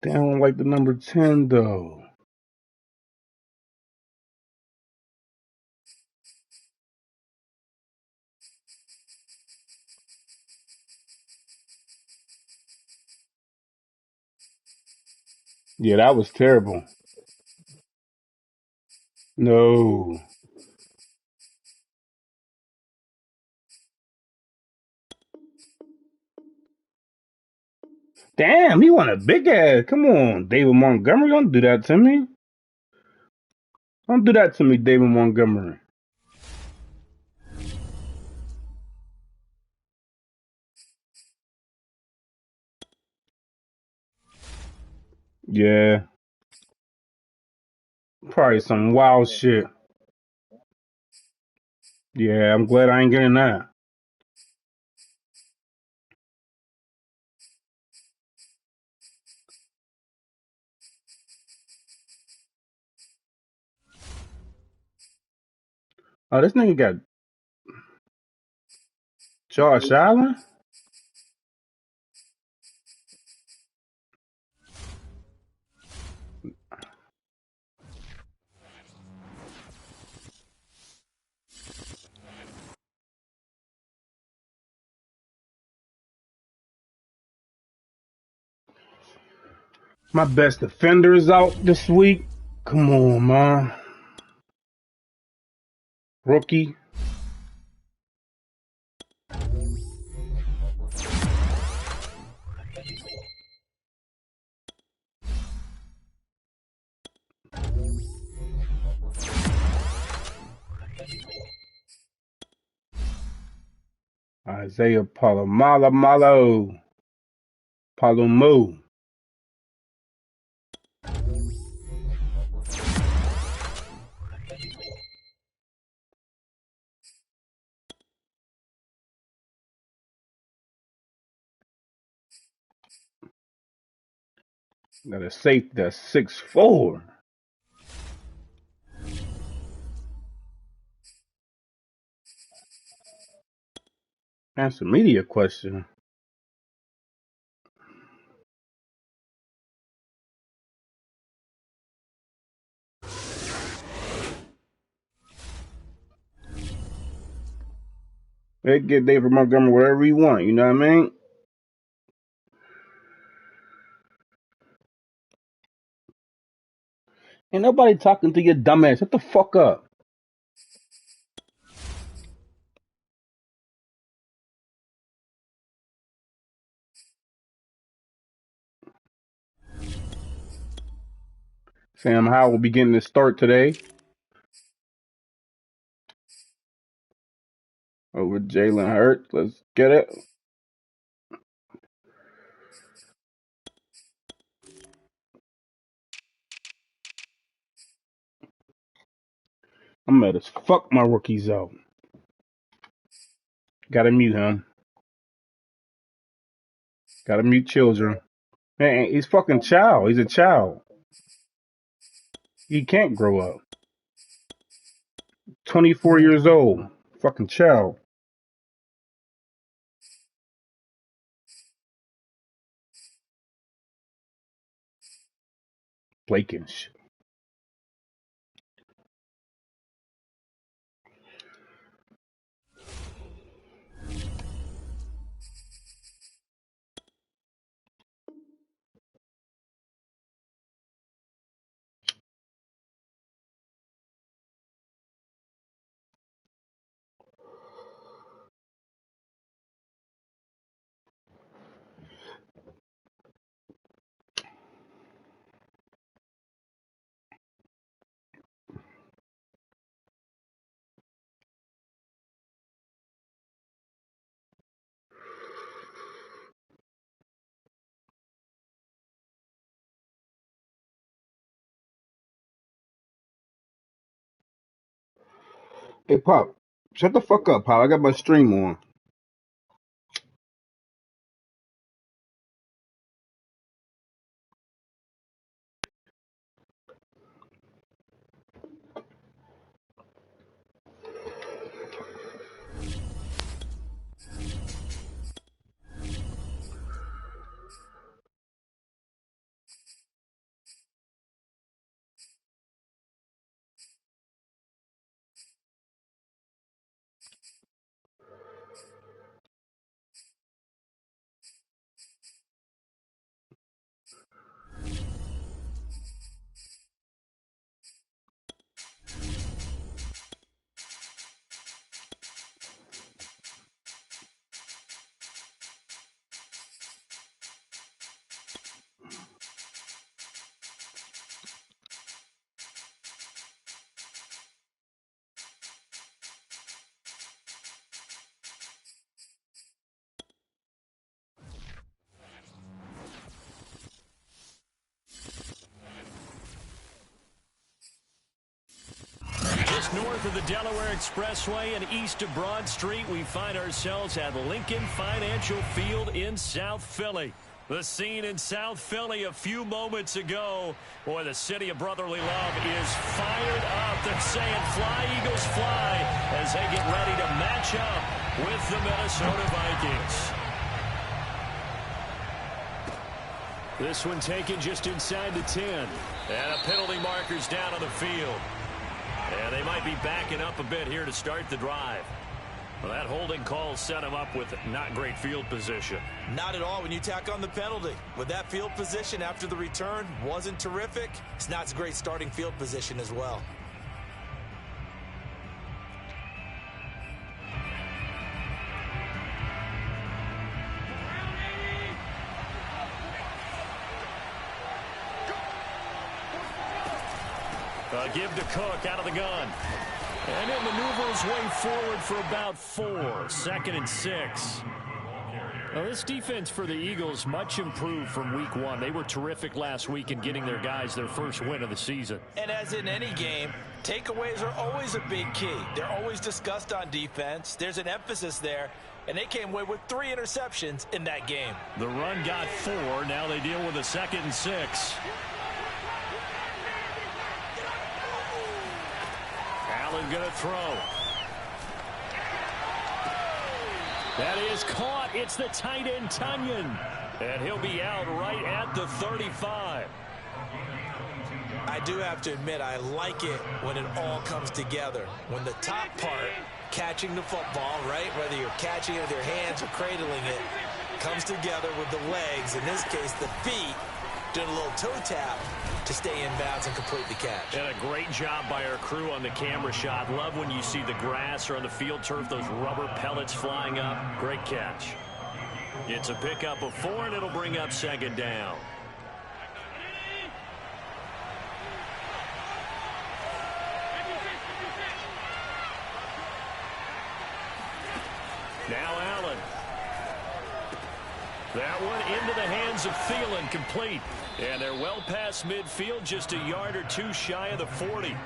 They don't like the number 10 though. Yeah, that was terrible. No. Damn, he want a big ass. Come on, David Montgomery. Don't do that to me. Don't do that to me, David Montgomery. Yeah, probably some wild shit. Yeah, I'm glad I ain't getting that. Oh, this nigga got Josh Allen? My best defender is out this week. Come on, man. Rookie. Isaiah Palomalo. Palomo. Got a safety that's 6'4". That's a media question. They get David Montgomery whatever he want, you know what I mean? Ain't nobody talking to your dumbass. Shut the fuck up. Sam Howell will be getting his start today over Jalen Hurts. Let's get it. I'm mad as fuck my rookies out. Gotta mute him. Gotta mute children. Man, he's fucking child. He's a child. He can't grow up. 24 years old. Fucking child. Blake and shit. Hey, Pop. Shut the fuck up, Pop. I got my stream on. Just north of the Delaware Expressway and east of Broad Street, we find ourselves at Lincoln Financial Field in South Philly. The scene in South Philly a few moments ago. Boy, the city of brotherly love is fired up. They're saying fly, Eagles, fly, as they get ready to match up with the Minnesota Vikings. This one taken just inside the 10. And a penalty marker's down on the field. And they might be backing up a bit here to start the drive. Well, that holding call set him up with not great field position. Not at all when you tack on the penalty. With that field position after the return wasn't terrific, it's not a great starting field position as well. Give to Cook out of the gun. And he'll maneuver his way forward for about 4. 2nd and 6. Well, this defense for the Eagles much improved from week 1. They were terrific last week in getting their guys their first win of the season. And as in any game, takeaways are always a big key. They're always discussed on defense. There's an emphasis there. And they came away with 3 interceptions in that game. The run got 4. Now they deal with a 2nd and 6. Allen going to throw. That is caught. It's the tight end, Tunyon. And he'll be out right at the 35. I do have to admit, I like it when it all comes together. When the top part, catching the football, right, whether you're catching it with your hands or cradling it, comes together with the legs, in this case the feet, doing a little toe tap to stay in bounds and complete the catch. And a great job by our crew on the camera shot. Love when you see the grass or on the field turf, those rubber pellets flying up. Great catch. It's a pickup of 4, and it'll bring up 2nd down. Now Allen. That one into the hands of Thielen, complete. And they're well past midfield, just a yard or 2 shy of the 40.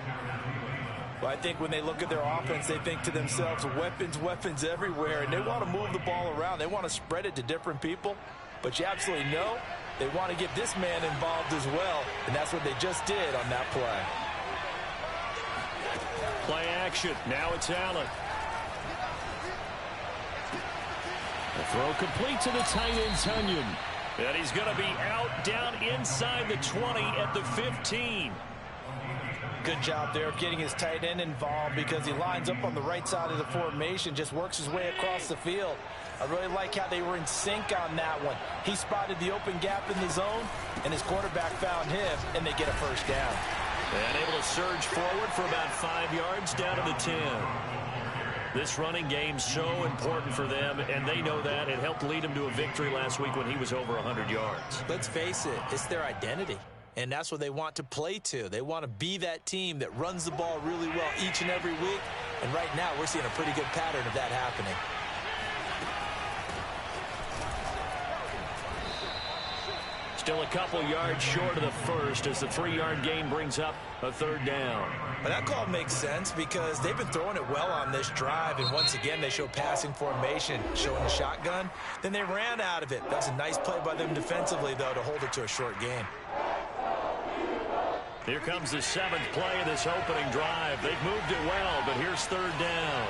Well, I think when they look at their offense, they think to themselves, weapons, weapons everywhere, and they want to move the ball around. They want to spread it to different people. But you absolutely know they want to get this man involved as well, and that's what they just did on that play. Play action. Now it's Allen. The throw complete to the tight end, Tunyon. And he's going to be out down inside the 20 at the 15. Good job there of getting his tight end involved because he lines up on the right side of the formation, just works his way across the field. I really like how they were in sync on that one. He spotted the open gap in the zone, and his quarterback found him, and they get a first down. And able to surge forward for about 5 yards down to the 10. This running game's so important for them, and they know that. It helped lead them to a victory last week when he was over 100 yards. Let's face it, it's their identity, and that's what they want to play to. They want to be that team that runs the ball really well each and every week, and right now we're seeing a pretty good pattern of that happening. Still a couple yards short of the first as the 3-yard gain brings up a 3rd down. But that call makes sense because they've been throwing it well on this drive, and once again they show passing formation, showing the shotgun. Then they ran out of it. That's a nice play by them defensively, though, to hold it to a short game. Here comes the 7th play of this opening drive. They've moved it well, but here's 3rd down.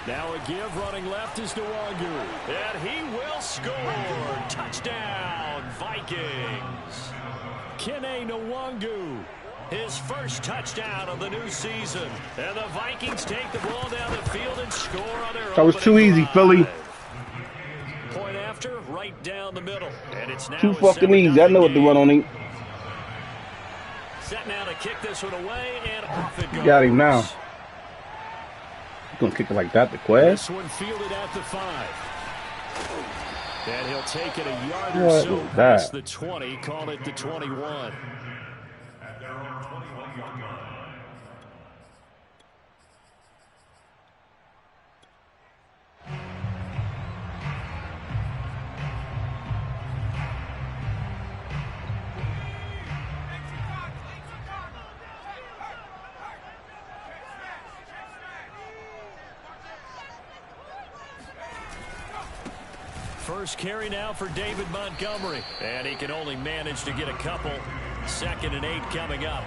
Now a give running left is Nwangu. And he will score. Touchdown, Vikings. Kene Nwangu. His first touchdown of the new season. And the Vikings take the ball down the field and score on their own. That was too easy, Philly. Point after, right down the middle. And it's now too fucking easy. I know what to run on him. Set now to kick this one away, and off it goes. Got him now. Gonna kick it like that, the Quest. This one fielded at the 5. And he'll take it a yard or so past the 20, call it the 21. First carry now for David Montgomery. And he can only manage to get a couple. 2nd and 8 coming up.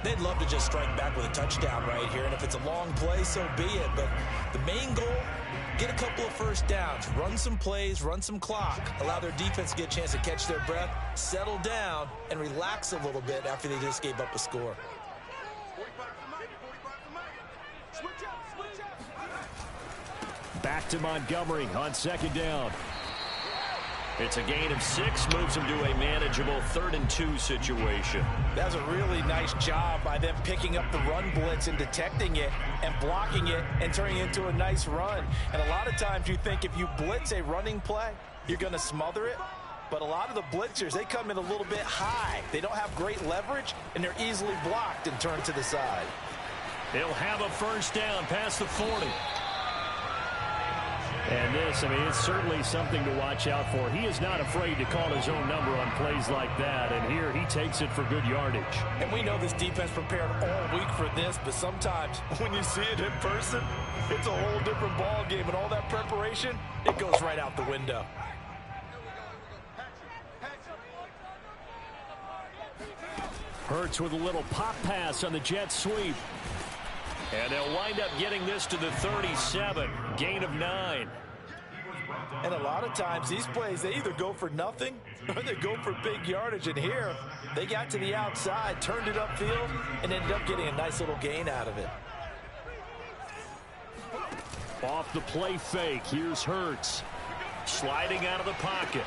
They'd love to just strike back with a touchdown right here. And if it's a long play, so be it. But the main goal, get a couple of first downs. Run some plays, run some clock. Allow their defense to get a chance to catch their breath, settle down, and relax a little bit after they just gave up a score. Back to Montgomery on 2nd down. It's a gain of 6, moves him to a manageable 3rd and 2 situation. That's a really nice job by them picking up the run blitz and detecting it and blocking it and turning it into a nice run. And a lot of times you think if you blitz a running play, you're going to smother it. But a lot of the blitzers, they come in a little bit high. They don't have great leverage, and they're easily blocked and turned to the side. They'll have a first down past the 40. And this, I mean, it's certainly something to watch out for. He is not afraid to call his own number on plays like that. And here he takes it for good yardage. And we know this defense prepared all week for this, but sometimes when you see it in person, it's a whole different ball game. And all that preparation, it goes right out the window. Hurts with a little pop pass on the jet sweep. And they'll wind up getting this to the 37. Gain of 9. And a lot of times these plays, they either go for nothing or they go for big yardage. And here, they got to the outside, turned it upfield, and ended up getting a nice little gain out of it. Off the play fake, here's Hurts. Sliding out of the pocket.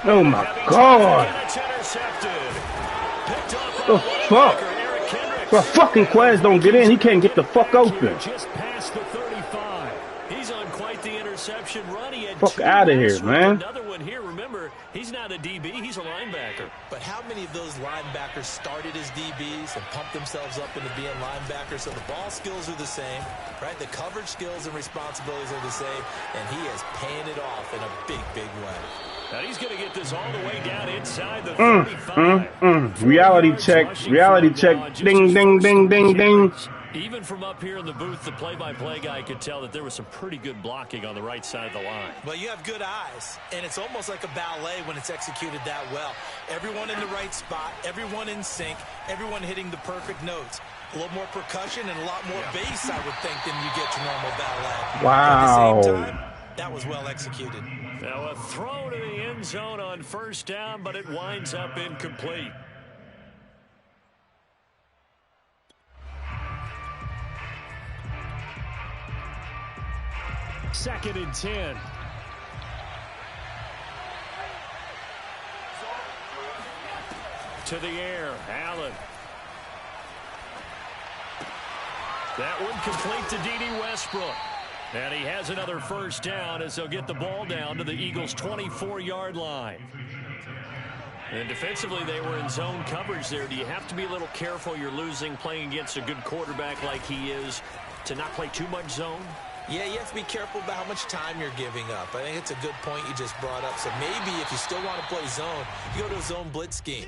Oh my God! It's intercepted. Picked up The fuck? Bro, fucking Quez don't get in. He can't get the fuck open. Just past the 35. He's on quite the interception run. He had Fuck out of here, man. Another one here. Remember, he's not a DB. He's a linebacker. But how many of those linebackers started as DBs and pumped themselves up into being linebackers? So the ball skills are the same, right? The coverage skills and responsibilities are the same, and he is paying it off in a big, big way. Now he's going to get this all the way down inside the 35. Reality check. Reality check. Ding, ding, ding, ding, ding. Even from up here in the booth, the play-by-play guy could tell that there was some pretty good blocking on the right side of the line. Well, you have good eyes, and it's almost like a ballet when it's executed that well. Everyone in the right spot, everyone in sync, everyone hitting the perfect notes. A little more percussion and a lot more bass, I would think, than you get to normal ballet. Wow. At the same time, that was well executed. Now a throw to the end zone on first down, but it winds up incomplete. Second and 10. To the air, Allen. That one complete to D.D. Westbrook. And he has another first down as they'll get the ball down to the Eagles' 24-yard line. And defensively, they were in zone coverage there. Do you have to be a little careful? You're losing, playing against a good quarterback like he is, to not play too much zone? Yeah, you have to be careful about how much time you're giving up. I think it's a good point you just brought up. So maybe if you still want to play zone, you go to a zone blitz scheme.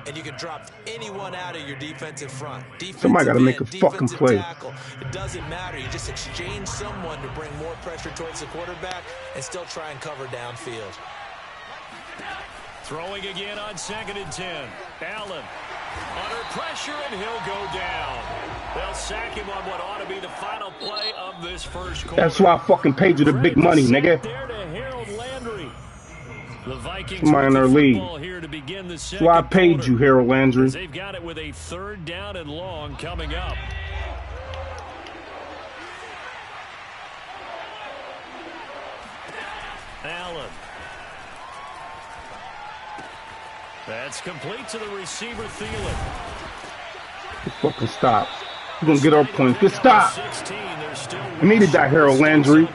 And you can drop anyone out of your defensive front. Somebody got to make a fucking play. Tackle. It doesn't matter. You just exchange someone to bring more pressure towards the quarterback and still try and cover downfield. Throwing again on 2nd and 10. Allen under pressure, and he'll go down. They'll sack him on what ought to be the final play of this first quarter. That's why I fucking paid you the big money, nigga. There to Harold Landry. The Vikings Somebody in their league. here to begin the That's why I paid you, Harold Landry. They've got it with a 3rd down and long coming up. Allen. That's complete to the receiver, Thielen. Just fucking stop. We're going to get our points. Just stop. We needed that, Harold Landry.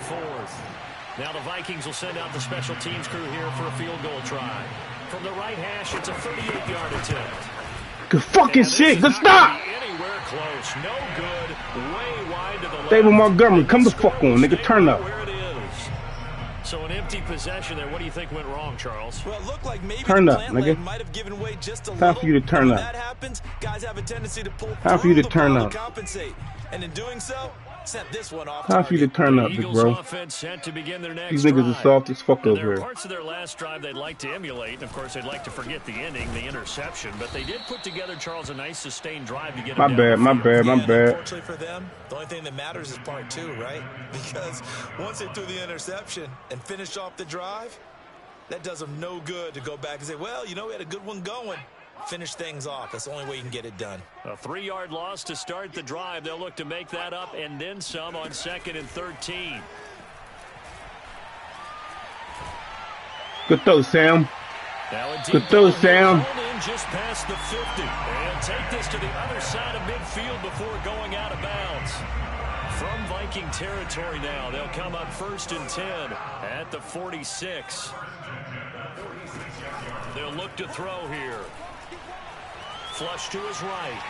Now the Vikings will send out the special teams crew here for a field goal try. From the right hash, it's a 38-yard attempt. Good fucking shit. Good stop. Anywhere close. No good. Way wide to the left. David Montgomery, come the fuck on, nigga. Turn up. Where it is. So an empty possession there. What do you think went wrong, Charles? Well, it looked like maybe turn up, the nigga. might have given way just a Time little. for you to turn when up. that happens, guys have a tendency to pull Time for you to the turn ball up. compensate. And in doing so, Sent this one off Time for you to turn The up, big Eagles bro. offense set to begin their next These niggas drive. are soft as fuck There over are here. parts of their last drive they'd like to emulate, and of course they'd like to forget the ending, the interception. But they did put together, Charles, a nice sustained drive to get them down My the field. bad. Unfortunately for them, the only thing that matters is part two, right? Because once they threw the interception and finished off the drive, that does them no good to go back and say, well, you know, we had a good one going. Finish things off. That's the only way you can get it done. A 3-yard loss to start the drive. They'll look to make that up and then some on 2nd and 13. Good throw, Sam. Good throw, Sam. In just past the 50. And take this to the other side of midfield before going out of bounds. From Viking territory now, they'll come up 1st and 10 at the 46. They'll look to throw here. Flush to his right.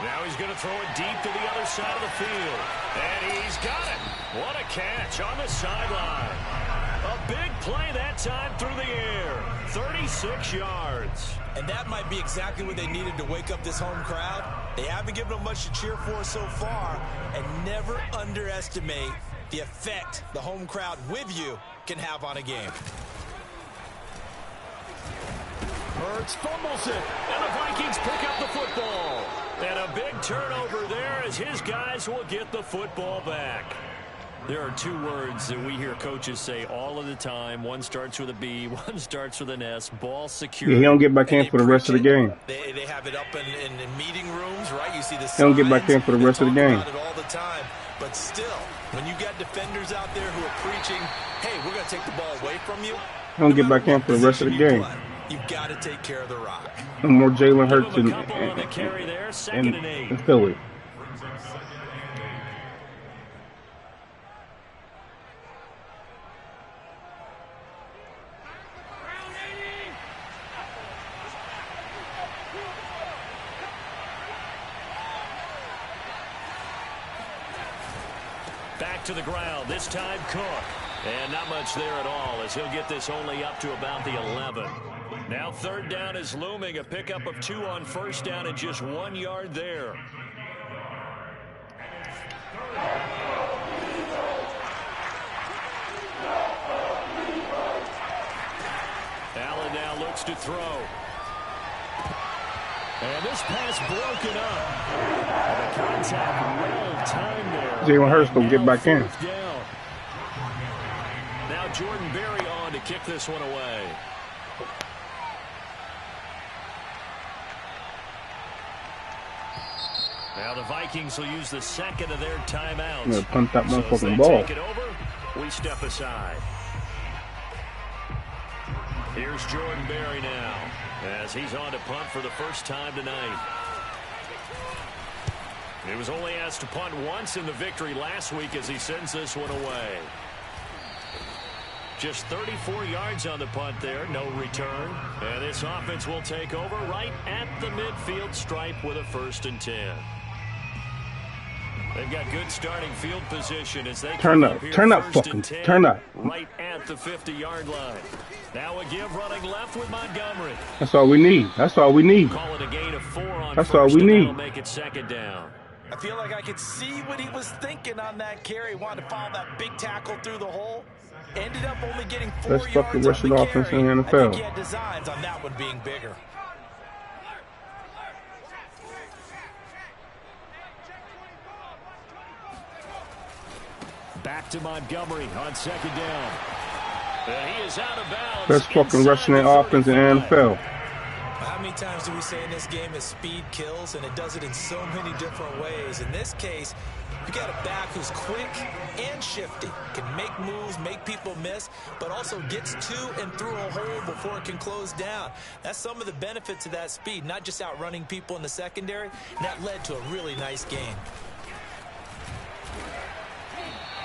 Now he's going to throw it deep to the other side of the field. And he's got it. What a catch on the sideline. A big play that time through the air. 36 yards. And that might be exactly what they needed to wake up this home crowd. They haven't given them much to cheer for so far. And never underestimate the effect the home crowd with you can have on a game. Hurts fumbles it, and the Vikings pick up the football. And a big turnover there as his guys will get the football back. There are 2 words that we hear coaches say all of the time. One starts with a B, one starts with an S. Ball secure. Yeah, he don't get back in for the rest of the game. They have it up in meeting rooms, right? You see the signs. He don't get back in for the rest of the game. About it all the time. But still, when you got defenders out there who are preaching, hey, we're going to take the ball away from you. He don't get back in for the rest of the game. You've got to take care of the rock. No more Jalen Hurts and Philly. Back to the ground, this time Cook. And not much there at all as he'll get this only up to about the 11. Now 3rd down is looming, a pickup of 2 on 1st down and just 1 yard there. Allen now looks to throw. And this pass broken up. And the contact well timed there. Jalen Hurts gonna get back in. Down. Now Jordan Berry on to kick this one away. Now the Vikings will use the 2nd of their timeouts. Yeah, punt that motherfucking so ball. Take it over, we step aside. Here's Jordan Berry now as he's on to punt for the first time tonight. He was only asked to punt once in the victory last week as he sends this one away. Just 34 yards on the punt there, no return. And this offense will take over right at the midfield stripe with a 1st and 10. They've got good starting field position as they turn up, fucking turn up. Right at the 50-yard line. Now a give running left with Montgomery. That's all we need. That's all we need. Call it a gain of 4 on That's 1st, all we need. That'll make it 2nd down. I feel like I could see what he was thinking on that carry. Wanted to follow that big tackle through the hole. Ended up only getting 4 Let's fuck the yards rest on of the the offense carry. in the I think NFL. he had designs on that one being bigger. Back to Montgomery on 2nd down. And he is out of bounds. Best fucking rushing offense in the NFL. How many times do we say in this game that speed kills, and it does it in so many different ways? In this case, you got a back who's quick and shifty, can make moves, make people miss, but also gets to and through a hole before it can close down. That's some of the benefits of that speed, not just outrunning people in the secondary. And that led to a really nice game.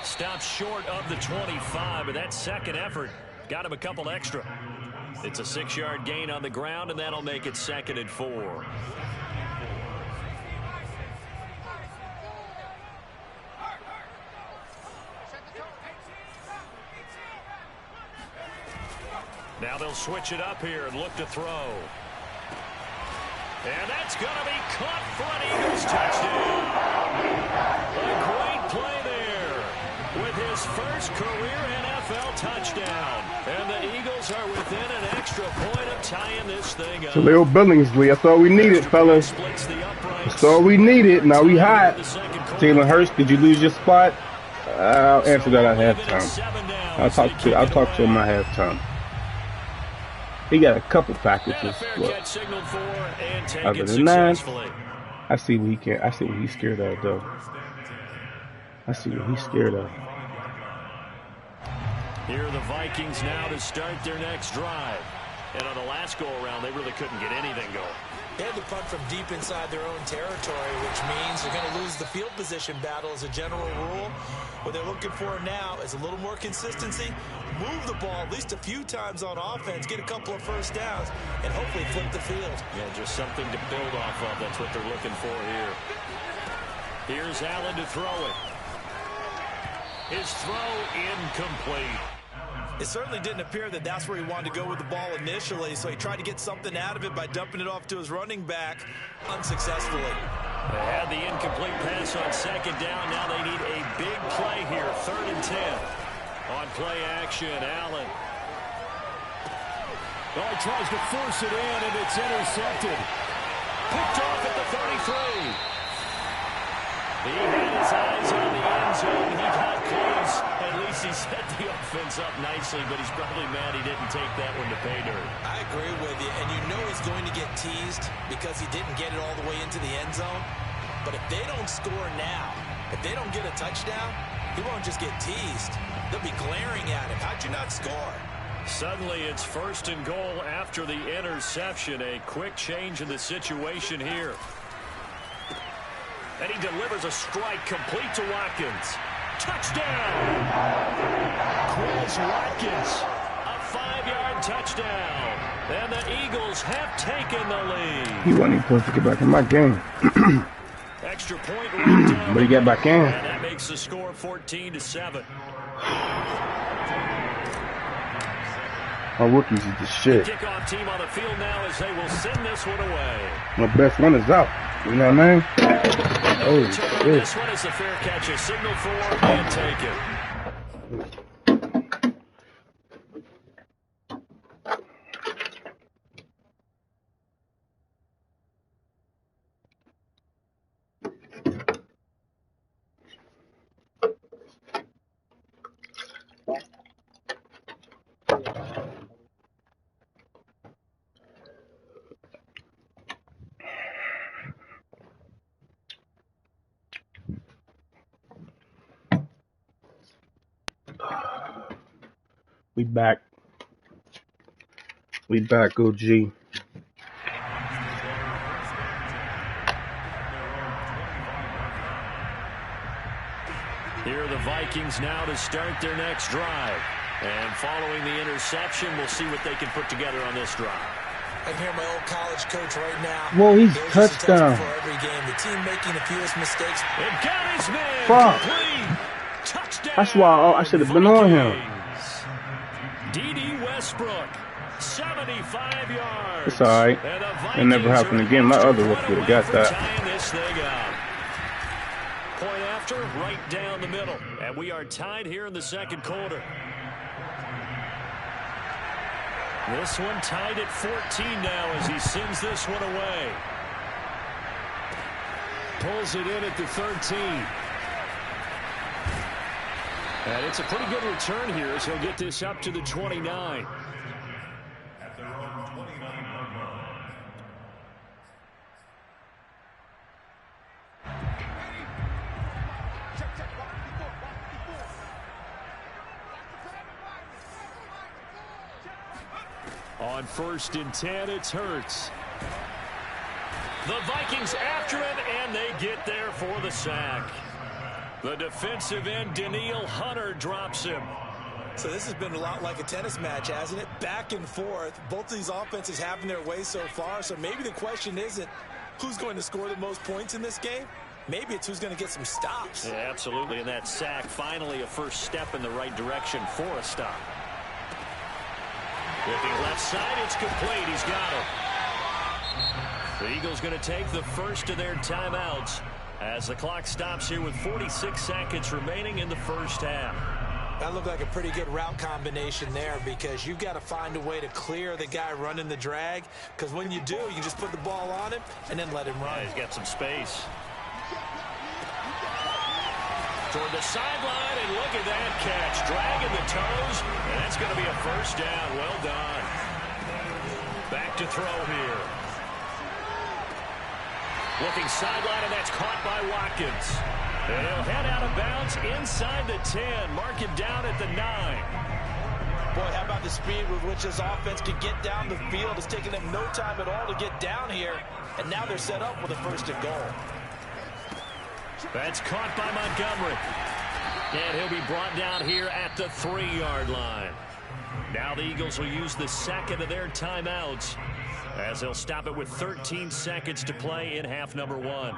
Stops short of the 25, but that second effort got him a couple extra. It's a 6-yard gain on the ground, and that'll make it 2nd and 4. Now they'll switch it up here and look to throw. And that's going to be caught for an Eagles touchdown. first career NFL touchdown. And the Eagles are within an extra point of tying this thing up. So Leo Billingsley, that's all we needed, fellas. That's all we needed. Now we hot. Jalen Hurts, did you lose your spot? I'll answer that at halftime. I'll talk to him at halftime. He got a couple packages, but other than that, I see what he can. I see what he's scared of, though. I see what he's scared of. Here are the Vikings now to start their next drive. And on the last go-around, they really couldn't get anything going. They had to punt from deep inside their own territory, which means they're going to lose the field position battle as a general rule. What they're looking for now is a little more consistency, move the ball at least a few times on offense, get a couple of first downs, and hopefully flip the field. Yeah, just something to build off of. That's what they're looking for here. Here's Allen to throw it. His throw incomplete. It certainly didn't appear that that's where he wanted to go with the ball initially, so he tried to get something out of it by dumping it off to his running back unsuccessfully. They had the incomplete pass on second down. Now they need a big play here, 3rd and 10. On play action, Allen. Oh, he tries to force it in, and it's intercepted. Picked off at the 33. He had his eyes on the end zone. He got close. At least he set the offense up nicely, but he's probably mad he didn't take that one to pay dirt. I agree with you, and you know he's going to get teased because he didn't get it all the way into the end zone. But if they don't score now, if they don't get a touchdown, he won't just get teased. They'll be glaring at him. How'd you not score? Suddenly it's 1st and goal after the interception. A quick change in the situation here. And he delivers a strike complete to Watkins. Touchdown! Chris Watkins, a 5-yard touchdown. And the Eagles have taken the lead. He wasn't even supposed to get back in my game. Extra point right down. But he got back in. And that makes the score 14-7. Our rookies is the shit. Kickoff team on the field now as they will send this one away. My best one is out. You know what I mean? Oh, shit. This one is the fair catch. A signal for and take it. We back. We back, OG. Here are the Vikings now to start their next drive. And following the interception, we'll see what they can put together on this drive. I can hear my old college coach right now. Whoa, he's touchdown. For every game. The team making the fewest mistakes. It got his man. Fuck. Complete. Touchdown. That's why I should have been on him. D.D. Westbrook, 75 yards. It's all right. It never happened again. My other rookie would have got that. This thing up. Point after, right down the middle. And we are tied here in the second quarter. This one tied at 14 now as he sends this one away. Pulls it in at the 13. And it's a pretty good return here as he'll get this up to the 29. On 1st and 10, it's Hurts. The Vikings after him, and they get there for the sack. The defensive end, Danielle Hunter, drops him. So this has been a lot like a tennis match, hasn't it? Back and forth. Both of these offenses having their way so far. So maybe the question isn't who's going to score the most points in this game. Maybe it's who's going to get some stops. Yeah, absolutely. And that sack, finally a first step in the right direction for a stop. With the left side, it's complete. He's got it. The Eagles going to take the first of their timeouts as the clock stops here with 46 seconds remaining in the first half. That looked like a pretty good route combination there because you've got to find a way to clear the guy running the drag, because when you do, you just put the ball on him and then let him run. Yeah, he's got some space. Toward the sideline, and look at that catch. Dragging the toes, and that's going to be a first down. Well done. Back to throw here. Looking sideline, and that's caught by Watkins. And he'll head out of bounds inside the 10. Mark it down at the 9. Boy, how about the speed with which this offense can get down the field? It's taking them no time at all to get down here, and now they're set up with a first and goal. That's caught by Montgomery. And he'll be brought down here at the 3-yard line. Now the Eagles will use the second of their timeouts as they'll stop it with 13 seconds to play in half number 1.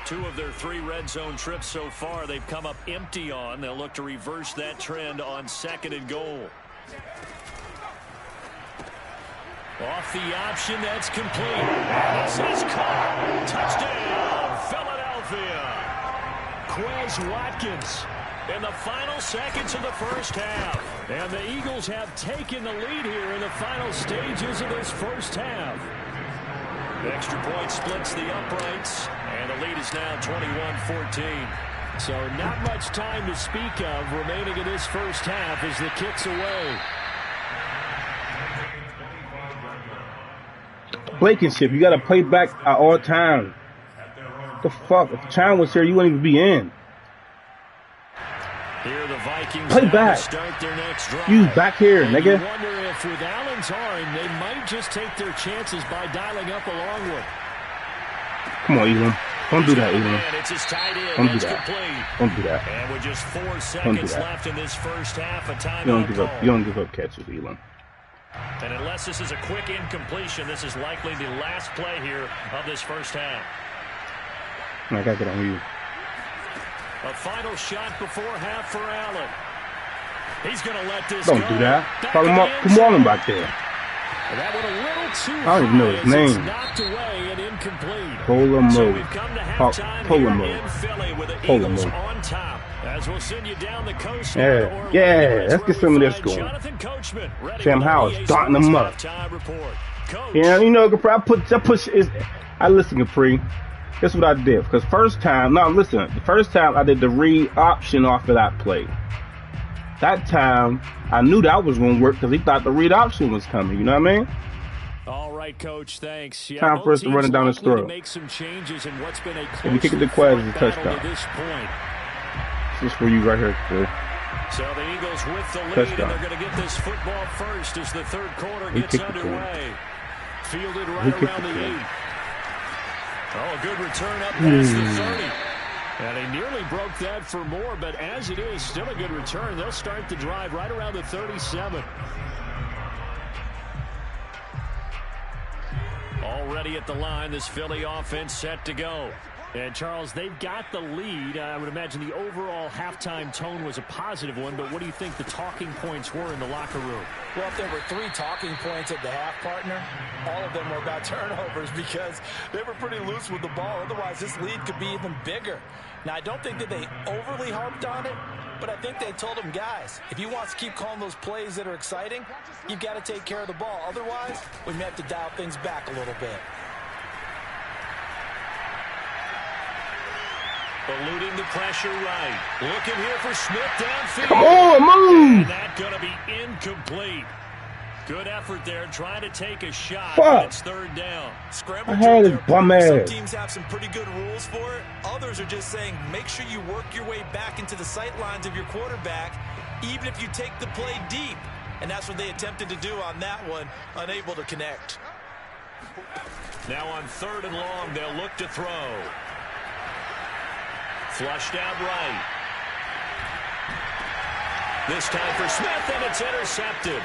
Two of their 3 red zone trips so far they've come up empty on. They'll look to reverse that trend on 2nd and goal. Off the option, that's complete. And this is caught. Touchdown, Philadelphia. Quez Watkins in the final seconds of the first half. And the Eagles have taken the lead here in the final stages of this first half. The extra point splits the uprights, and the lead is now 21-14. So not much time to speak of remaining in this first half as the kick's away. Blankenship, you got to play back at all times. The fuck? If China was here, you wouldn't even be in. Here the Vikings play back. Start their next drive. You back here, and nigga. You wonder if with Allen's arm, they might just take their chances by dialing up a long one. Come on, Elam. Don't do that, Elam. It's his tight end. Don't do that. Don't do that. And with just 4 seconds left in this first half, a timeout. You don't give up catches, Elam. And unless this is a quick incompletion, this is likely the last play here of this first half. I gotta get on you. A final shot before half for Allen. He's going to let this Don't go. do that. Call him up. Come on back there. That one a little too I don't even know his name. Knocked away and incomplete. Polo So mode. we've come to halftime Polo here mode. in Philly with the Polo Eagles mode. on top. As we'll send you down the coast. Yeah, let's get some of this going. Sam Howell's starting them up. Yeah, you know, I listen, Capri. That's what I did. Because the first time I did the read option off of that play. That time, I knew that was going to work because he thought the read option was coming. You know what I mean? All right, Coach. Thanks. Yeah, time for us to run it down his throat. Make some changes in what's been a if you kick it to Quez, it's a touchdown. This point. This is for you right here, Capri. So the Eagles with the lead, Touchdown. and they're going to get this football first as the third quarter gets underway. Fielded right around the 8. Oh, good return up past the 30. And he nearly broke that for more, but as it is, still a good return. They'll start the drive right around the 37. Already at the line, this Philly offense set to go. And, Charles, they've got the lead. I would imagine the overall halftime tone was a positive one, but what do you think the talking points were in the locker room? Well, if there were 3 talking points at the half, partner, all of them were about turnovers because they were pretty loose with the ball. Otherwise, this lead could be even bigger. Now, I don't think that they overly harped on it, but I think they told them, guys, if you want to keep calling those plays that are exciting, you've got to take care of the ball. Otherwise, we may have to dial things back a little bit. Eluding the pressure right. Looking here for Smith downfield. Come on, move! And that's going to be incomplete. Good effort there, trying to take a shot. Fuck. It's third down. Scramble. I had his bum ass. Some teams have some pretty good rules for it. Others are just saying, make sure you work your way back into the sight lines of your quarterback, even if you take the play deep. And that's what they attempted to do on that one, unable to connect. Now on 3rd and long, they'll look to throw. Flushed out right. This time for Smith, and it's intercepted.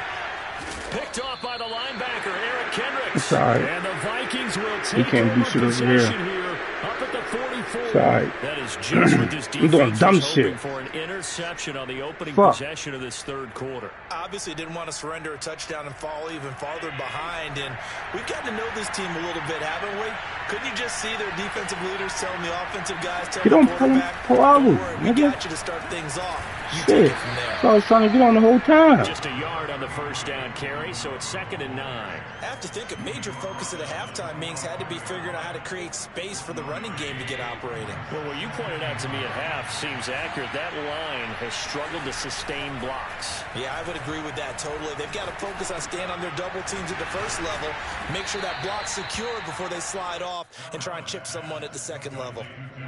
Picked off by the linebacker, Eric Kendricks. Sorry. And the Vikings will take can't do shit over possession here up at the 44. Sorry. That is just what this I'm doing defense dumb was hoping shit. for, an interception on the opening Fuck. possession of this third quarter. Obviously didn't want to surrender a touchdown and fall even farther behind. And we've gotten to know this team a little bit, haven't we? Couldn't you just see their defensive leaders telling the offensive guys, telling Get on, the quarterback, pull don't out, worry, we nigga. got you to start things off. You Shit. take it from there. So I was trying to get on the whole time. Just a yard on the first down carry, so it's 2nd and 9. I have to think a major focus of the halftime meetings had to be figuring out how to create space for the running game to get operating. Well, what you pointed out to me at half seems accurate. That line has struggled to sustain blocks. Yeah, I would agree with that totally. They've got to focus on staying on their double teams at the first level, make sure that block's secured before they slide off and try and chip someone at the second level.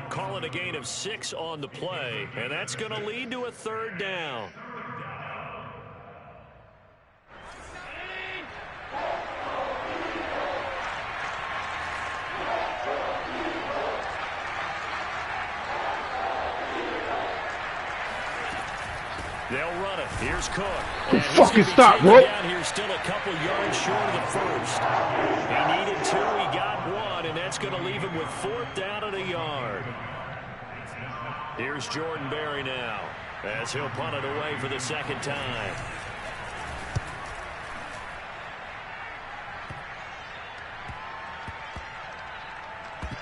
Call it a gain of 6 on the play, and that's going to lead to a 3rd down. They'll run it. Here's Cook. And Fucking stop, bro. Down here, still a couple yards short of the first. He needed 2. He got 1, and that's going to leave him with 4th down and a yard. Here's Jordan Berry now, as he'll punt it away for the 2nd time.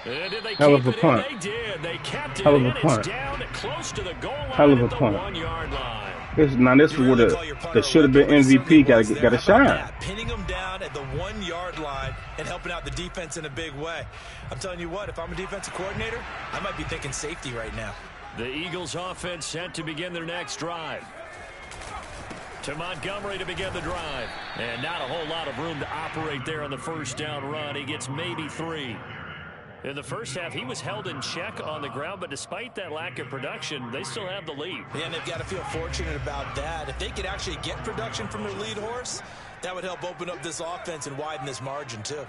Did they Hell keep of a it punt. in? They did. They kept it Hell of in. a punt. It's down close to the goal line Hell of a at the punt. 1-yard line. This is where the should have been MVP got a shine. Pinning them down at the 1-yard line and helping out the defense in a big way. I'm telling you what, if I'm a defensive coordinator, I might be thinking safety right now. The Eagles offense set to begin their next drive. To Montgomery to begin the drive. And not a whole lot of room to operate there on the first down run. He gets maybe 3. In the first half, he was held in check on the ground, but despite that lack of production, they still have the lead. Yeah, and they've got to feel fortunate about that. If they could actually get production from their lead horse, that would help open up this offense and widen this margin, too.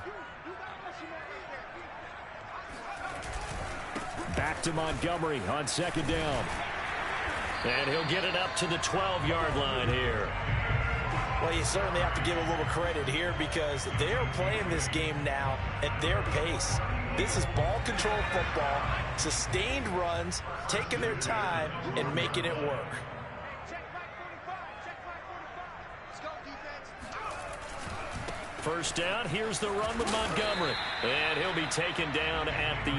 Back to Montgomery on 2nd down. And he'll get it up to the 12-yard line here. Well, you certainly have to give a little credit here because they're playing this game now at their pace. This is ball control football, sustained runs, taking their time, and making it work. First down, here's the run with Montgomery. And he'll be taken down at the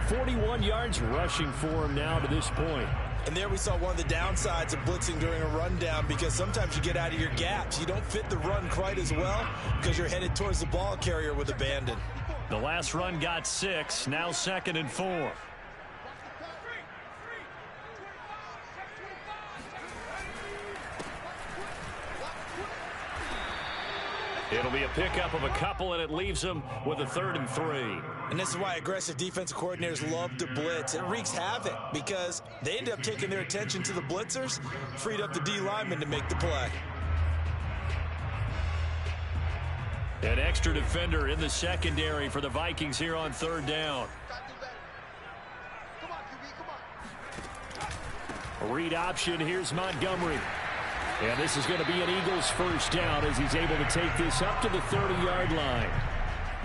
18. 41 yards rushing for him now to this point. And there we saw one of the downsides of blitzing during a rundown because sometimes you get out of your gaps. You don't fit the run quite as well because you're headed towards the ball carrier with abandon. The last run got 6, now 2nd and 4. It'll be a pickup of a couple, and it leaves them with a 3rd and 3. And this is why aggressive defensive coordinators love to blitz. It wreaks havoc because they end up taking their attention to the blitzers, freed up the D lineman to make the play. An extra defender in the secondary for the Vikings here on 3rd down. Read option, here's Montgomery. And this is going to be an Eagles first down as he's able to take this up to the 30-yard line.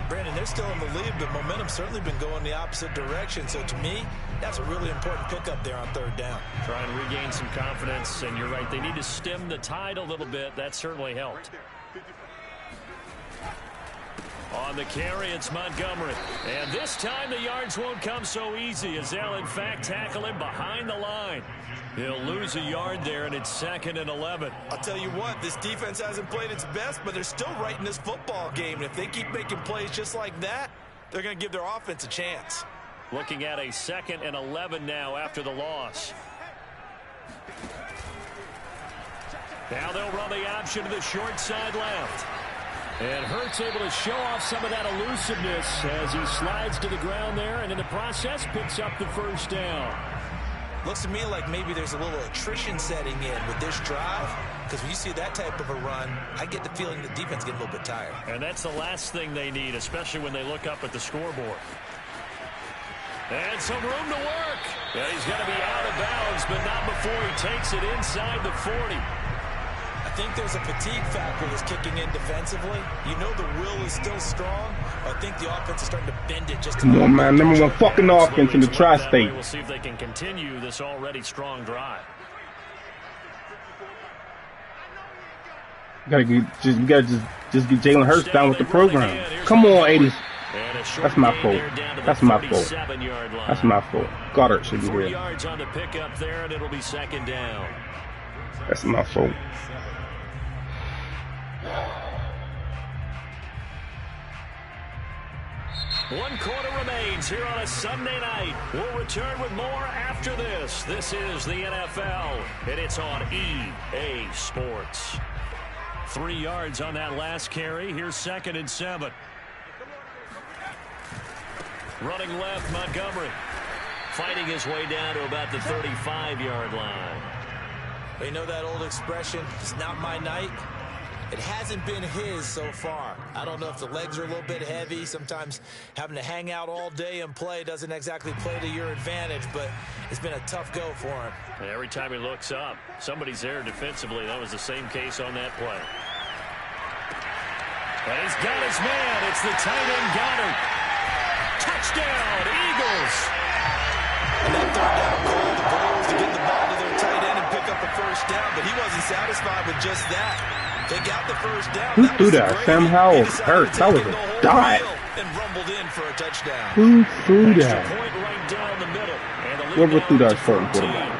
Brandon, they're still in the lead, but momentum's certainly been going the opposite direction. So to me, that's a really important pickup there on 3rd down. Try and regain some confidence, and you're right, they need to stem the tide a little bit. That certainly helped. On the carry, it's Montgomery. And this time the yards won't come so easy as they'll, in fact, tackle him behind the line. He'll lose a yard there, and it's 2nd and 11. I'll tell you what, this defense hasn't played its best, but they're still right in this football game. And if they keep making plays just like that, they're going to give their offense a chance. Looking at a 2nd and 11 now after the loss. Now they'll run the option to the short side left. And Hurts able to show off some of that elusiveness as he slides to the ground there, and in the process picks up the first down. Looks to me like maybe there's a little attrition setting in with this drive, because when you see that type of a run, I get the feeling the defense getting a little bit tired. And that's the last thing they need, especially when they look up at the scoreboard. And some room to work. And he's going to be out of bounds, but not before he takes it inside the 40. I think there's a fatigue factor that's kicking in defensively. You know the will is still strong. I think the offense is starting to bend it just. Come on, man. Number one fucking offense in the tri-state. We'll see if they can continue this already strong drive. You gotta just get Jalen Hurts down with the program. Come on, 80s. That's my fault. That's my fault. That's my fault. Goddard should be there. 3 yards on the pickup there, and it'll be second down. That's my fault. One quarter remains here on a Sunday night. We'll return with more after this. This is the NFL, and it's on EA Sports. 3 yards on that last carry. Here's 2nd and 7. Running left, Montgomery. Fighting his way down to about the 35-yard line. You know that old expression, it's not my night? It hasn't been his so far. I don't know if the legs are a little bit heavy. Sometimes having to hang out all day and play doesn't exactly play to your advantage, but it's been a tough go for him. And every time he looks up, somebody's there defensively. That was the same case on that play. And he's got his man. It's the tight end Goddard. Touchdown, Eagles. And that third down call, the goal was to get the ball to their tight end and pick up a first down, but he wasn't satisfied with just that. They got the first down. Who threw that? Sam Howell hurt. That was a dot. And rumbled in for a touchdown. Who threw that? Point right down the middle. Whoever threw that starting quarterback.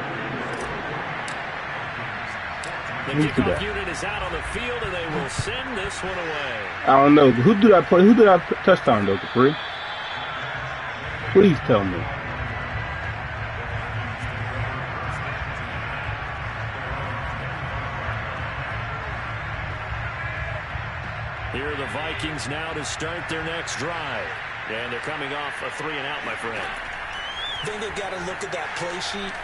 The kickoff unit is out on the field, and they will send this one away. I don't know. Who did that play? Who did that touchdown, though, Capri? Please tell me. Here are the Vikings now to start their next drive. And they're coming off a 3-and-out, my friend. I think they've got to look at that play sheet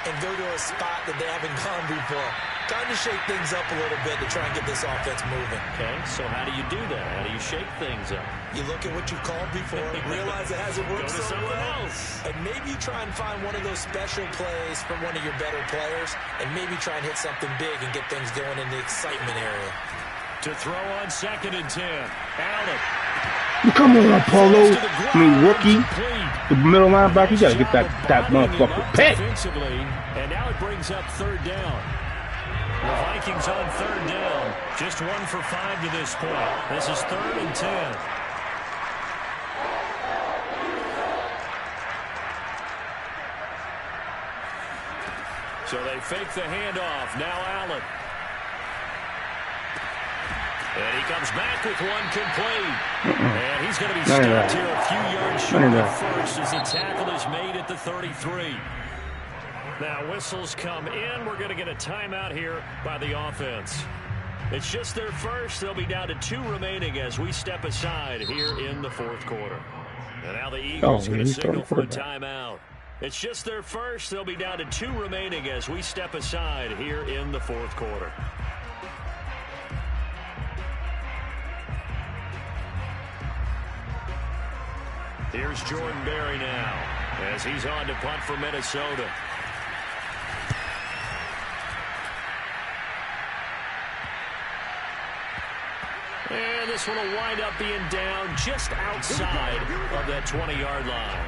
and go to a spot that they haven't gone before. Time to shake things up a little bit to try and get this offense moving. Okay, so how do you do that? How do you shake things up? You look at what you've called before, realize it hasn't worked so well, and maybe you try and find one of those special plays from one of your better players, and maybe try and hit something big and get things going in the excitement area. To throw on 2nd and 10. Allen. Come on, Apollo. Rookie. The middle linebacker. You got to get that motherfucker pick. And now it brings up 3rd down. The Vikings on 3rd down. Just 1 for 5 to this point. This is 3rd and 10. So they fake the handoff. Now Allen. And he comes back with one complete. And he's going to be stopped here a few yards short of first as the tackle is made at the 33. Now whistles come in. We're going to get a timeout here by the offense. It's just their first. They'll be down to 2 remaining as we step aside here in the 4th quarter. And now the Eagles going to signal for a timeout. It's just their first. They'll be down to 2 remaining as we step aside here in the 4th quarter. Here's Jordan Berry now as he's on to punt for Minnesota. And this one will wind up being down just outside of that 20-yard line.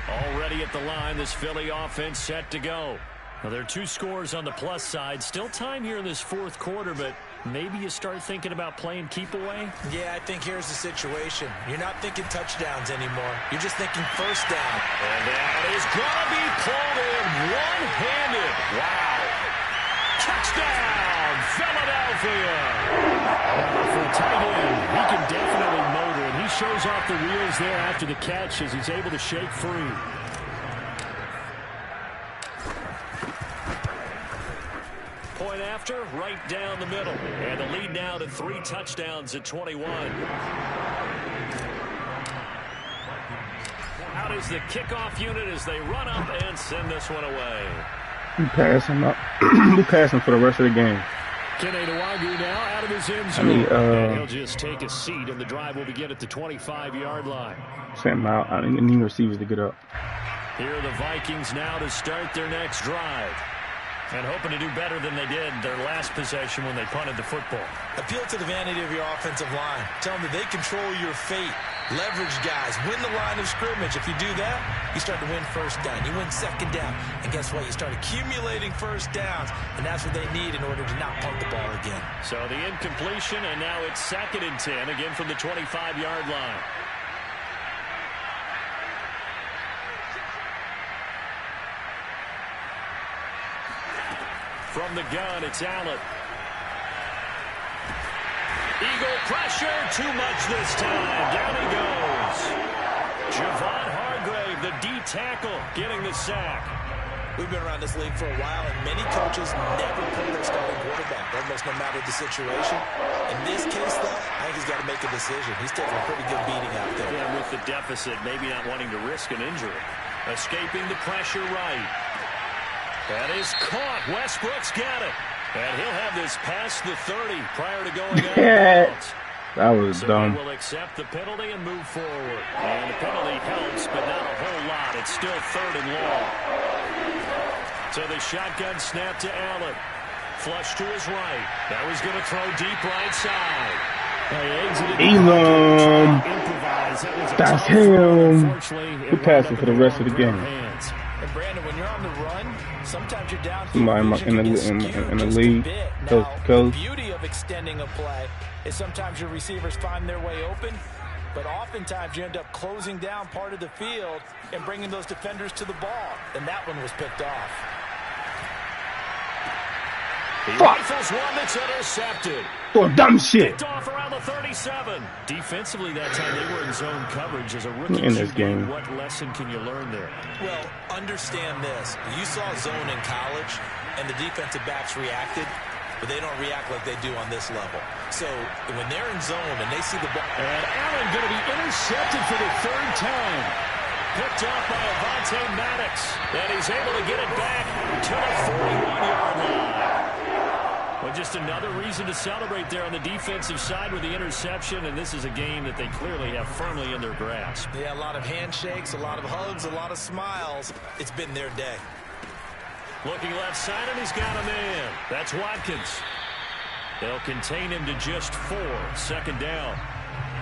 Already at the line, this Philly offense set to go. Well, there are 2 scores on the plus side. Still time here in this 4th quarter, but maybe you start thinking about playing keep away? Yeah, I think here's the situation. You're not thinking touchdowns anymore. You're just thinking first down. And that is going to be pulled in one-handed. Wow. Touchdown, Philadelphia. For a tight end, he can definitely motor, and he shows off the wheels there after the catch as he's able to shake free. Point after, right down the middle. And the lead now to 3 touchdowns at 21. Out is the kickoff unit as they run up and send this one away. We pass him up. We pass him for the rest of the game. Kenewagu now out of his end zone. And he'll just take a seat, and the drive will begin at the 25-yard line. Send him out. I need receivers to get up. Here are the Vikings now to start their next drive. And hoping to do better than they did their last possession when they punted the football. Appeal to the vanity of your offensive line. Tell them that they control your fate. Leverage guys. Win the line of scrimmage. If you do that, you start to win first down. You win second down. And guess what? You start accumulating first downs. And that's what they need in order to not punt the ball again. So the incompletion, and now it's 2nd and 10, again from the 25-yard line. From the gun, it's Allen. Eagle pressure, too much this time. Down he goes. Javon Hargrave, the D tackle, getting the sack. We've been around this league for a while, and many coaches never play their starting quarterback, almost no matter the situation. In this case, though, I think he's got to make a decision. He's taking a pretty good beating out there. Yeah, with the deficit, maybe not wanting to risk an injury. Escaping the pressure right. That is caught. Westbrook's got it. And he'll have this past the 30 prior to going out of bounds. That was dumb. He will accept the penalty and move forward. And the penalty helps, but not a whole lot. It's still 3rd and long. So the shotgun snap to Allen. Flush to his right. Now he's going to throw deep right side. Elam. That's him. He passed it for the rest of the game. And Brandon, when you're on the run, sometimes you're down. In the league, The beauty of extending a play is sometimes your receivers find their way open, but oftentimes you end up closing down part of the field and bringing those defenders to the ball. And that one was picked off. He rifles one that's intercepted. Oh, dumb shit. Picked off around the 37. Defensively that time they were in zone coverage as a rookie. In this game. What lesson can you learn there? Well, understand this. You saw zone in college, and the defensive backs reacted, but they don't react like they do on this level. So when they're in zone and they see the ball. And Allen going to be intercepted for the 3rd time. Picked off by Avonte Maddox. And he's able to get it back to the 41-yard line. Well, just another reason to celebrate there on the defensive side with the interception, and this is a game that they clearly have firmly in their grasp. Yeah, a lot of handshakes, a lot of hugs, a lot of smiles. It's been their day. Looking left side, and he's got a man. That's Watkins. They'll contain him to just 4. 2nd down.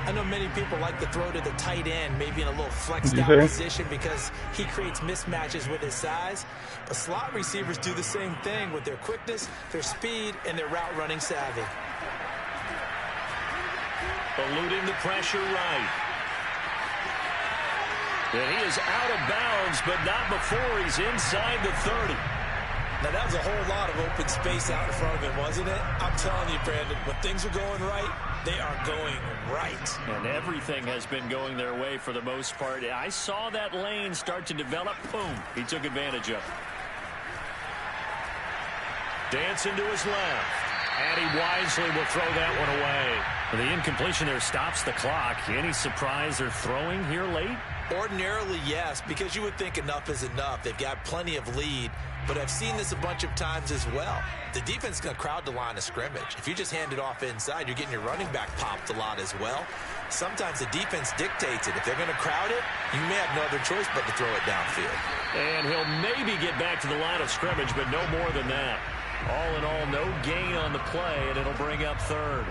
I know many people like to throw to the tight end, maybe in a little flexed out position because he creates mismatches with his size. But slot receivers do the same thing with their quickness, their speed, and their route running savvy. Eluding the pressure right. And he is out of bounds, but not before he's inside the 30. Now, that was a whole lot of open space out in front of him, wasn't it? I'm telling you, Brandon, when things are going right, they are going right. And everything has been going their way for the most part. I saw that lane start to develop. Boom. He took advantage of it. Dancing to his left. And he wisely will throw that one away. The incompletion there stops the clock. Any surprise they're throwing here late? Ordinarily, yes, because you would think enough is enough. They've got plenty of lead. But I've seen this a bunch of times as well. The defense is going to crowd the line of scrimmage. If you just hand it off inside, you're getting your running back popped a lot as well. Sometimes the defense dictates it. If they're going to crowd it, you may have no other choice but to throw it downfield. And he'll maybe get back to the line of scrimmage, but no more than that. All in all, no gain on the play, and it'll bring up 3rd.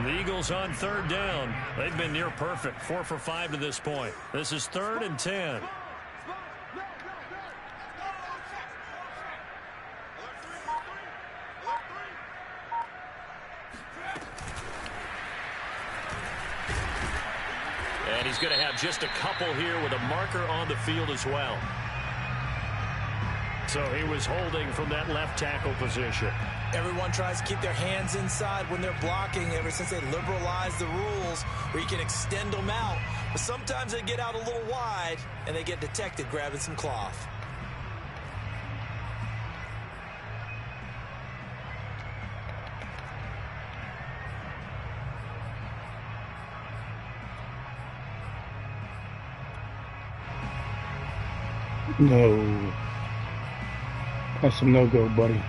The Eagles on 3rd down. They've been near perfect, 4 for 5 to this point. This is 3rd and 10. And he's going to have just a couple here with a marker on the field as well. So he was holding from that left tackle position. Everyone tries to keep their hands inside when they're blocking ever since they liberalized the rules where you can extend them out. But sometimes they get out a little wide and they get detected grabbing some cloth. No. That's some no-go, buddy.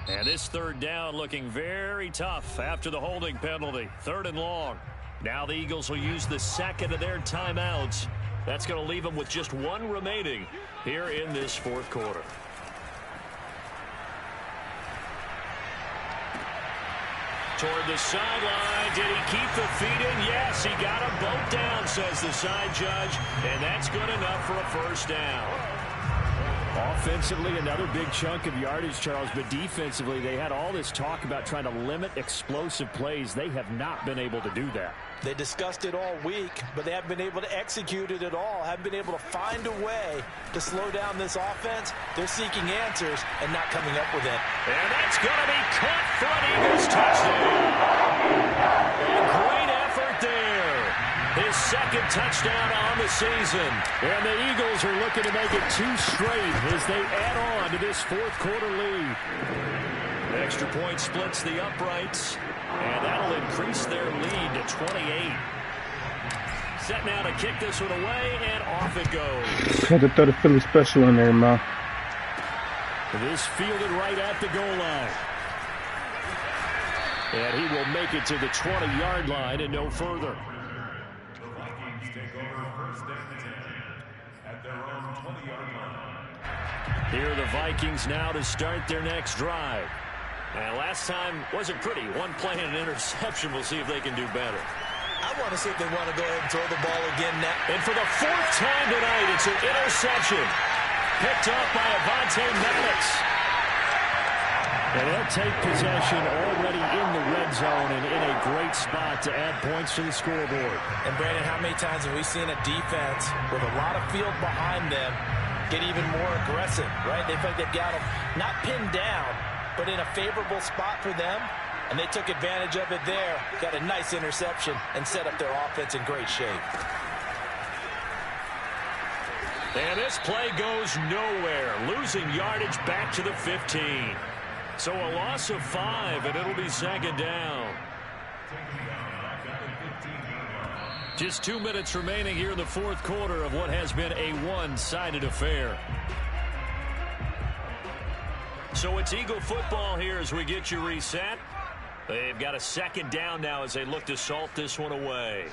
And this third down looking very tough after the holding penalty. 3rd and long. Now the Eagles will use the second of their timeouts. That's going to leave them with just 1 remaining here in this 4th quarter. Toward the sideline. Did he keep the feet in? Yes, he got them both down, says the side judge. And that's good enough for a first down. Offensively, another big chunk of yardage, Charles, but defensively, they had all this talk about trying to limit explosive plays. They have not been able to do that. They discussed it all week, but they haven't been able to execute it at all. Haven't been able to find a way to slow down this offense. They're seeking answers and not coming up with it. And that's going to be caught for an Eagles touchdown. Great effort there. His 2nd touchdown on the season. And the Eagles are looking to make it 2 straight as they add on to this 4th quarter lead. Extra point splits the uprights, and that'll increase their lead to 28. Set now to kick this one away, and off it goes. Had to throw the Philly special in there, man. This fielded right at the goal line. And he will make it to the 20-yard line and no further. Here are the Vikings now to start their next drive. And last time wasn't pretty. 1 play and an interception. We'll see if they can do better. I want to see if they want to go ahead and throw the ball again now. And for the 4th time tonight, it's an interception. Picked up by Madden. And they'll take possession already in the red zone and in a great spot to add points to the scoreboard. And Brandon, how many times have we seen a defense with a lot of field behind them get even more aggressive, right? They feel like they've got them not pinned down, but in a favorable spot for them, and they took advantage of it there. Got a nice interception and set up their offense in great shape. And this play goes nowhere. Losing yardage back to the 15. So a loss of 5, and it'll be 2nd down. Just 2 minutes remaining here in the 4th quarter of what has been a one-sided affair. So it's Eagle football here as we get you reset. They've got a 2nd down now as they look to salt this one away.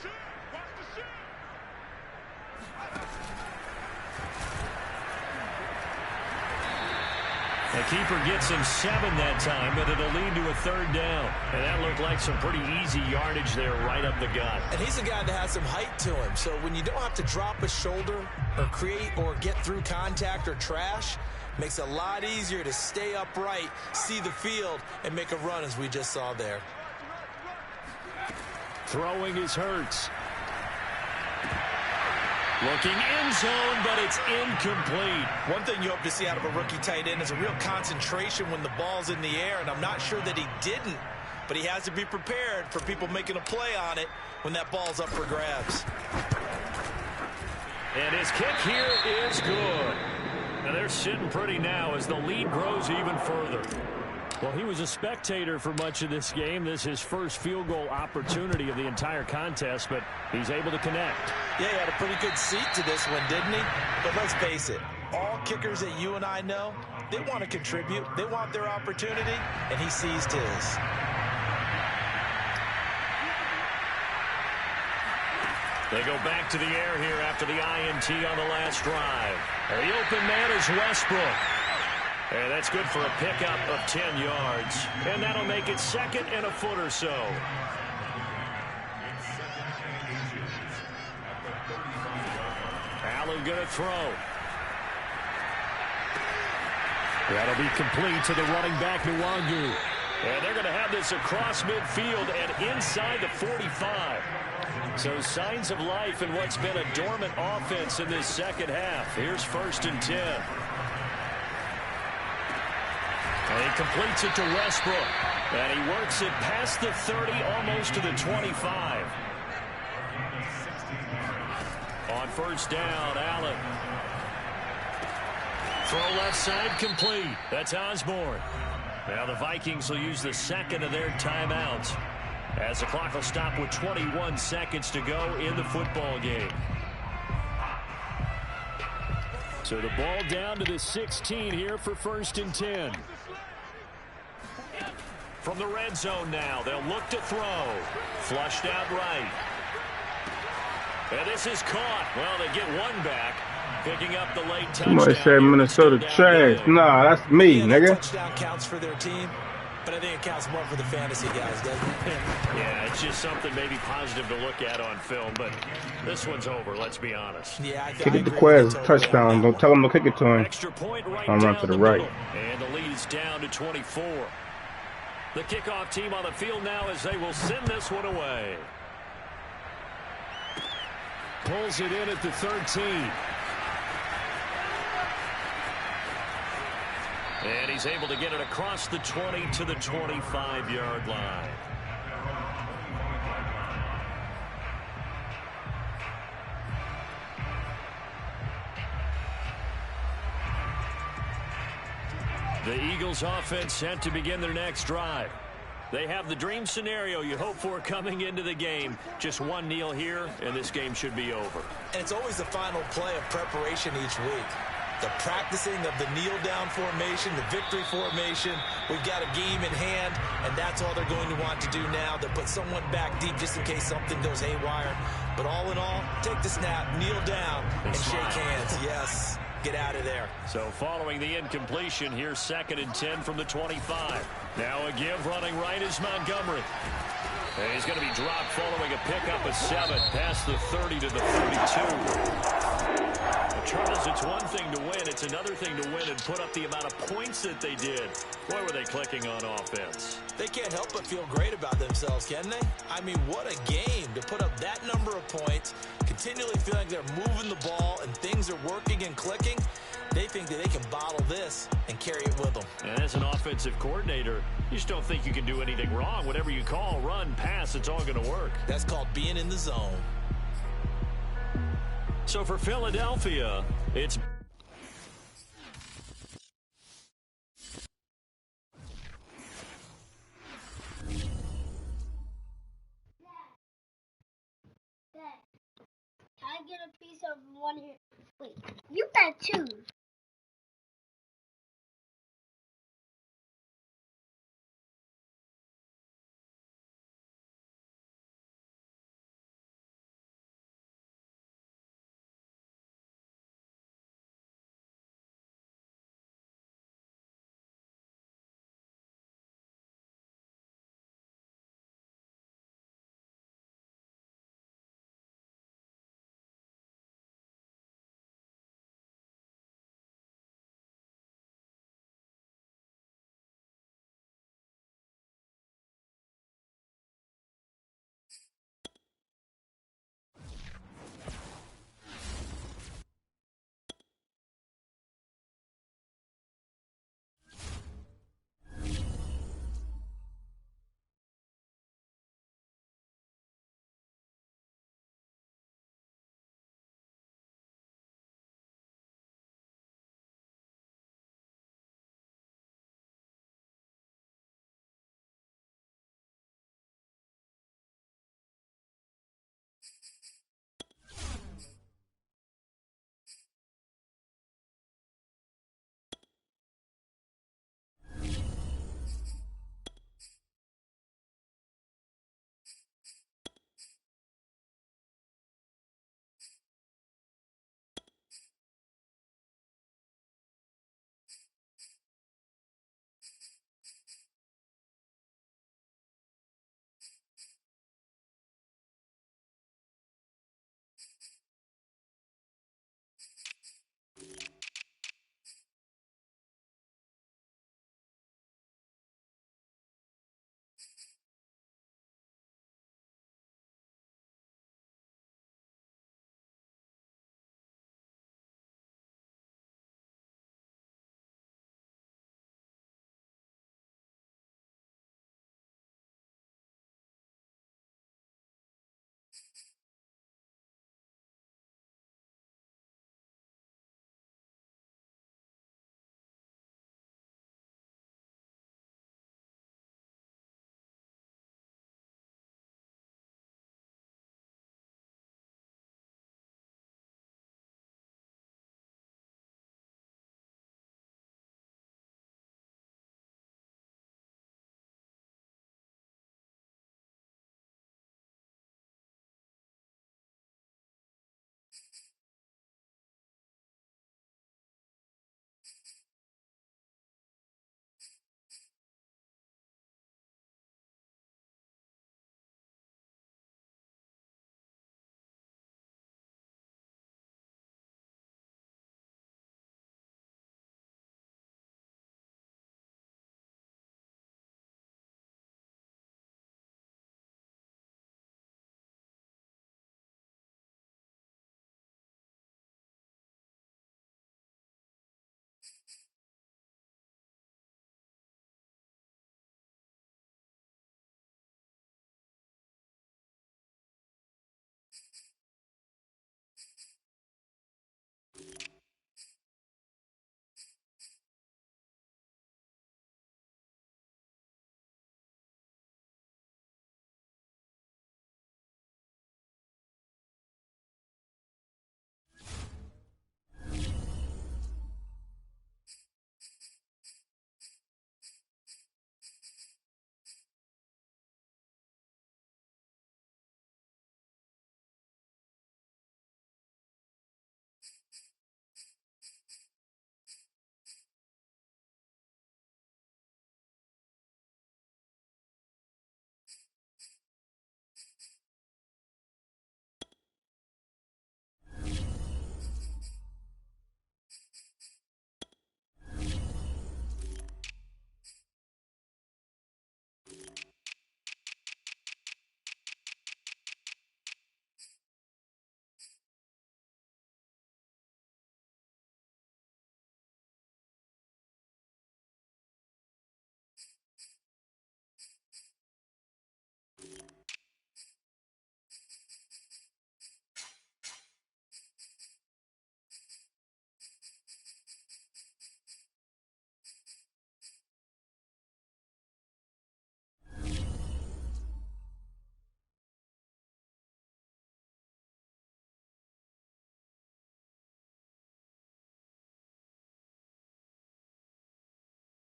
The keeper gets him 7 that time, but it'll lead to a 3rd down. And that looked like some pretty easy yardage there right up the gut. And he's a guy that has some height to him. So when you don't have to drop a shoulder or create or get through contact or trash, makes it a lot easier to stay upright, see the field, and make a run as we just saw there. Throwing is Hurts. Looking end zone, but it's incomplete. One thing you hope to see out of a rookie tight end is a real concentration when the ball's in the air, and I'm not sure that he didn't, but he has to be prepared for people making a play on it when that ball's up for grabs. And his kick here is good. And they're sitting pretty now as the lead grows even further. Well, he was a spectator for much of this game. This is his first field goal opportunity of the entire contest, but he's able to connect. Yeah, he had a pretty good seat to this one, didn't he? But let's face it, all kickers that you and I know, they want to contribute. They want their opportunity, and he seized his. They go back to the air here after the INT on the last drive. And the open man is Westbrook. And that's good for a pickup of 10 yards. And that'll make it 2nd and a foot or so. Allen going to throw. That'll be complete to the running back, Nwangu. And they're going to have this across midfield and inside the 45. So signs of life in what's been a dormant offense in this 2nd half. Here's 1st and 10. And he completes it to Westbrook. And he works it past the 30, almost to the 25. On 1st down, Allen. Throw left side complete. That's Osborne. Now the Vikings will use the 2nd of their timeouts, as the clock will stop with 21 seconds to go in the football game. So the ball down to the 16 here for 1st and 10. From the red zone now, they'll look to throw. Flushed out right. And this is caught. Well, they get one back. Picking up the late touchdown. Somebody said Minnesota trash. Nah, that's me, nigga. Touchdown counts for their team, but I think it counts more for the fantasy guys, doesn't it? Yeah, it's just something maybe positive to look at on film, but this one's over, let's be honest. Yeah, Kick it to Quez, touchdown. Don't tell him to kick it to him. Extra point right I'll run to the right. And the lead is down to 24. The kickoff team on the field now as they will send this one away. Pulls it in at the 13. And he's able to get it across the 20 to the 25-yard line. The Eagles offense set to begin their next drive. They have the dream scenario you hope for coming into the game. Just one kneel here, and this game should be over. And it's always the final play of preparation each week. The practicing of the kneel-down formation, the victory formation. We've got a game in hand, and that's all they're going to want to do now. They'll put someone back deep just in case something goes haywire. But all in all, take the snap, kneel down, and shake hands. Yes, get out of there. So following the incompletion, here's 2nd and 10 from the 25. Now a give running right is Montgomery. And he's going to be dropped following a pickup of 7 past the 30 to the 32. Charles, it's one thing to win. It's another thing to win and put up the amount of points that they did. Boy, were they clicking on offense. They can't help but feel great about themselves, can they? I mean, what a game to put up that number of points, continually feeling they're moving the ball and things are working and clicking. They think that they can bottle this and carry it with them. And as an offensive coordinator, you just don't think you can do anything wrong. Whatever you call, run, pass, it's all going to work. That's called being in the zone. So for Philadelphia, it's... Dad, can I get a piece of one here? Wait, you got 2.